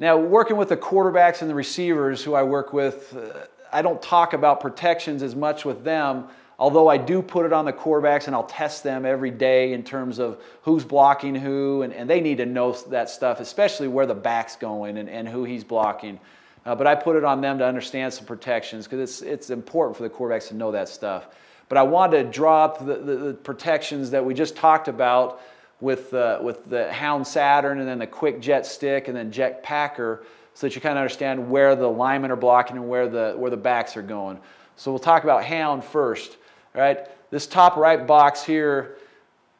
Now, working with the quarterbacks and the receivers who I work with, I don't talk about protections as much with them, although I do put it on the quarterbacks and I'll test them every day in terms of who's blocking who, and they need to know that stuff, especially where the back's going and who he's blocking. But I put it on them to understand some protections because it's important for the quarterbacks to know that stuff. But I wanted to draw up the protections that we just talked about with the Hound Saturn and then the Quick Jet Stick and then Jet Packer, so that you kind of understand where the linemen are blocking and where the backs are going. So we'll talk about Hound first. All right, this top right box here,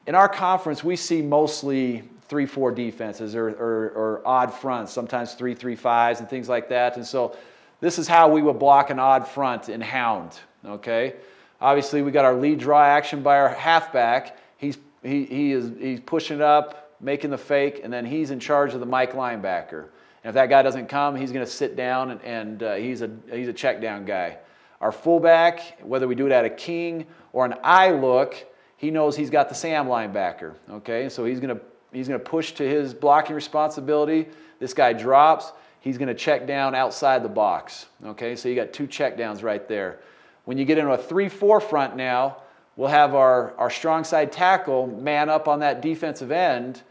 in our conference we see mostly 3-4 defenses or odd fronts, sometimes 3-3-5s and things like that. And so this is how we would block an odd front in Hound. Okay, obviously we got our lead draw action by our halfback. He's pushing it up, making the fake, and then he's in charge of the Mike linebacker. And if that guy doesn't come, he's going to sit down and he's a check down guy. Our fullback, whether we do it at a king or an eye look, he knows he's got the Sam linebacker. Okay, so he's going to push to his blocking responsibility. This guy drops. He's going to check down outside the box. Okay, so you got 2 check downs right there. When you get into a 3-4 front now, we'll have our strong side tackle man up on that defensive end,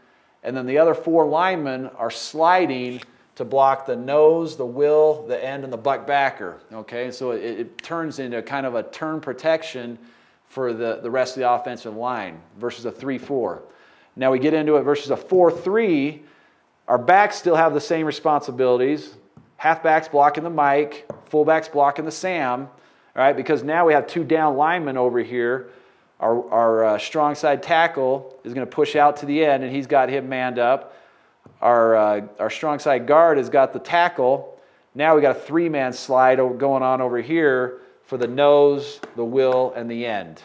and then the other 4 linemen are sliding to block the nose, the will, the end, and the buck backer. Okay, so it turns into kind of a turn protection for the rest of the offensive line versus a 3-4. Now we get into it versus a 4-3. Our backs still have the same responsibilities. Halfbacks blocking the Mike, fullbacks blocking the Sam. All right, because now we have 2 down linemen over here. Our strong side tackle is going to push out to the end, and he's got him manned up. Our strong side guard has got the tackle. Now we got a 3-man slide going on over here for the nose, the will, and the end.